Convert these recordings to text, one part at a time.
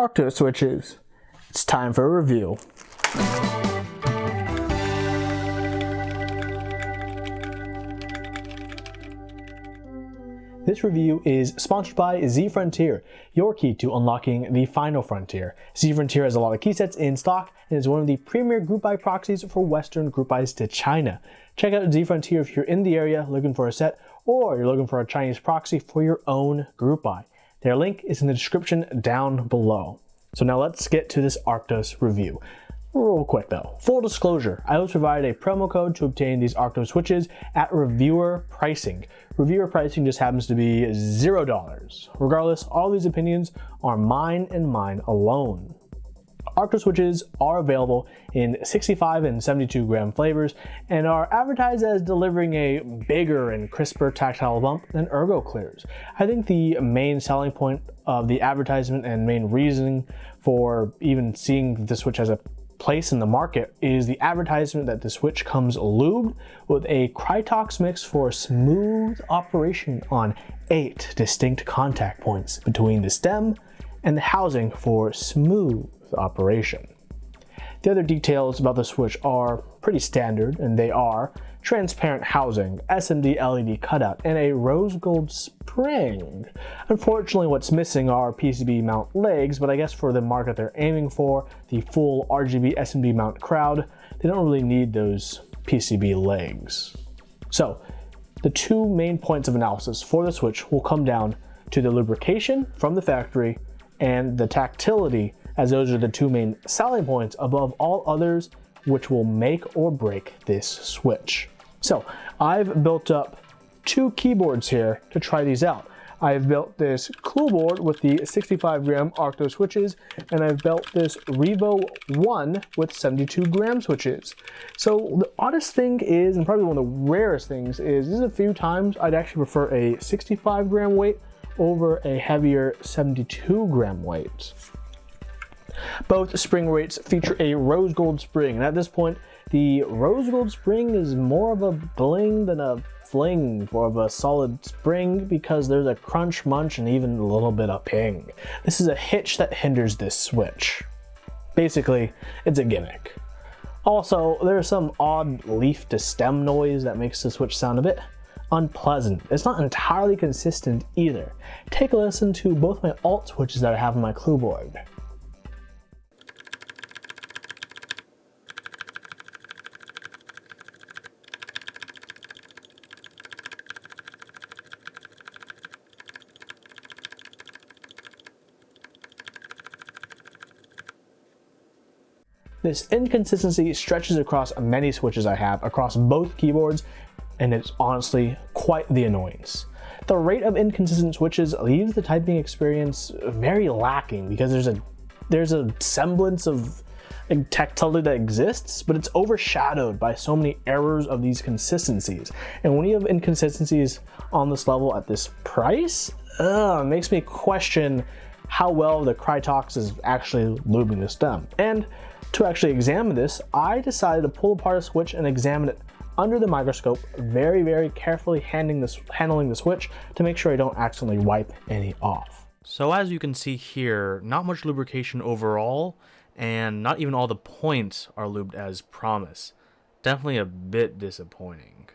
Arctos switches. It's time for a review. This review is sponsored by Z Frontier, your key to unlocking the final frontier. Z Frontier has a lot of key sets in stock and is one of the premier group buy proxies for Western group buys to China. Check out Z Frontier if you're in the area looking for a set or you're looking for a Chinese proxy for your own group buy. Their link is in the description down below. So now let's get to this Arctos review. Real quick though, full disclosure, I was provided a promo code to obtain these Arctos switches at reviewer pricing. Reviewer pricing just happens to be $0. Regardless, all these opinions are mine and mine alone. Arctos switches are available in 65 and 72 gram flavors and are advertised as delivering a bigger and crisper tactile bump than Ergo Clears. I think the main selling point of the advertisement and main reasoning for even seeing the switch as a place in the market is the advertisement that the switch comes lubed with a Krytox mix for smooth operation on 8 distinct contact points between the stem and the housing for smooth operation. The other details about the switch are pretty standard, and they are transparent housing, SMD LED cutout, and a rose gold spring. Unfortunately, what's missing are PCB mount legs, but I guess for the market they're aiming for, the full RGB SMD mount crowd, they don't really need those PCB legs. So, the two main points of analysis for the switch will come down to the lubrication from the factory and the tactility, as those are the two main selling points above all others which will make or break this switch. So I've built up two keyboards here to try these out. I've built this clue board with the 65 gram Arctos switches, and I've built this Revo 1 with 72 gram switches. So the oddest thing is, and probably one of the rarest things is, this is a few times I'd actually prefer a 65 gram weight over a heavier 72 gram weight. Both spring weights feature a rose gold spring, and at this point, the rose gold spring is more of a bling than a fling for of a solid spring because there's a crunch, munch, and even a little bit of ping. This is a hitch that hinders this switch. Basically, it's a gimmick. Also, there's some odd leaf to stem noise that makes the switch sound a bit unpleasant. It's not entirely consistent either. Take a listen to both my alt switches that I have on my clue board. This inconsistency stretches across many switches I have across both keyboards, and it's honestly quite the annoyance. The rate of inconsistent switches leaves the typing experience very lacking because there's a semblance of tactility that exists, but it's overshadowed by so many errors of these consistencies. And when you have inconsistencies on this level at this price, it makes me question how well the Krytox is actually lubing the stem. And to actually examine this, I decided to pull apart a switch and examine it under the microscope, very, very carefully handling the switch to make sure I don't accidentally wipe any off. So as you can see here, not much lubrication overall, and not even all the points are lubed as promised. Definitely a bit disappointing.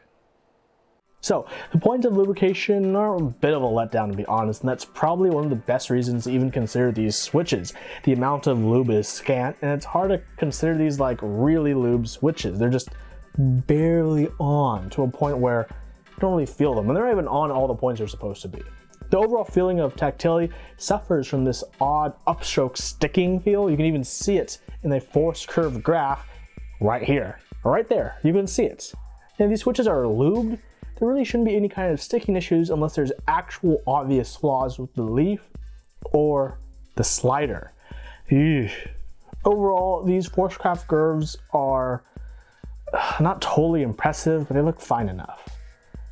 So, the points of lubrication are a bit of a letdown, to be honest, and that's probably one of the best reasons to even consider these switches. The amount of lube is scant, and it's hard to consider these like really lubed switches. They're just barely on to a point where you don't really feel them, and they're not even on all the points they're supposed to be. The overall feeling of tactility suffers from this odd upstroke sticking feel. You can even see it in a force curve graph right here, right there. You can see it. And these switches are lubed. There really shouldn't be any kind of sticking issues unless there's actual obvious flaws with the leaf or the slider. Eesh. Overall, these Forcecraft curves are not totally impressive, but they look fine enough.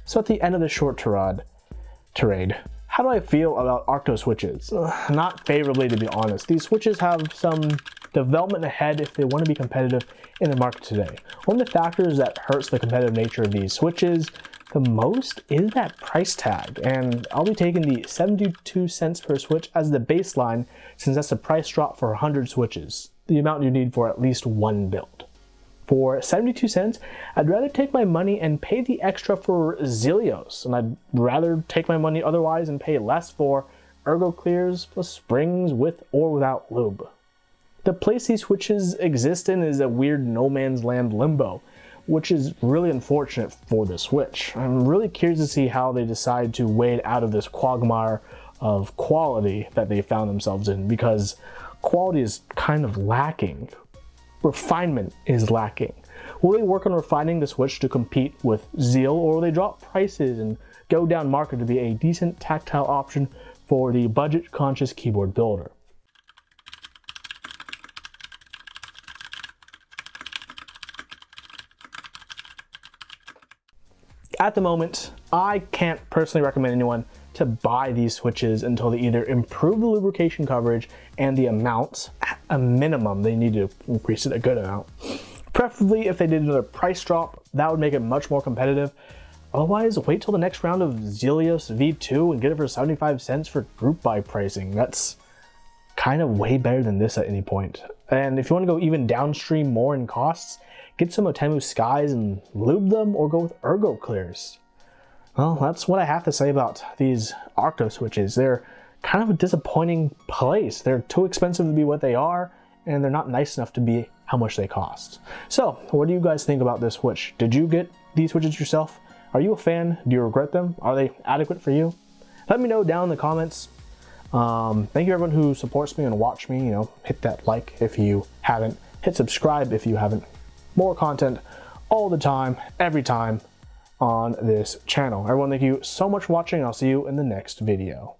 So at the end of the short tirade, how do I feel about Arctos switches? Not favorably, to be honest. These switches have some development ahead if they want to be competitive in the market today. One of the factors that hurts the competitive nature of these switches the most is that price tag, and I'll be taking the 72 cents per switch as the baseline since that's the price drop for 100 switches, the amount you need for at least one build. For 72 cents, I'd rather take my money and pay the extra for Zelios, and I'd rather take my money otherwise and pay less for Ergo Clears plus springs with or without lube. The place these switches exist in is a weird no man's land limbo, which is really unfortunate for the Switch. I'm really curious to see how they decide to wade out of this quagmire of quality that they found themselves in, because quality is kind of lacking. Refinement is lacking. Will they work on refining the Switch to compete with Zeal, or will they drop prices and go down market to be a decent tactile option for the budget-conscious keyboard builder? At the moment, I can't personally recommend anyone to buy these switches until they either improve the lubrication coverage and the amounts. At a minimum, they need to increase it a good amount. Preferably if they did another price drop, that would make it much more competitive. Otherwise, wait till the next round of Zelios V2 and get it for 75 cents for group buy pricing. That's kind of way better than this at any point. And if you want to go even downstream more in costs, get some Otemu Skies and lube them, or go with Ergo Clears. Well, that's what I have to say about these Arctos switches. They're kind of a disappointing place. They're too expensive to be what they are, and they're not nice enough to be how much they cost. So, what do you guys think about this switch? Did you get these switches yourself? Are you a fan? Do you regret them? Are they adequate for you? Let me know down in the comments. Thank you everyone who supports me and watch me. Hit that like if you haven't. Hit subscribe if you haven't. More content all the time, every time on this channel. Everyone, thank you so much for watching. I'll see you in the next video.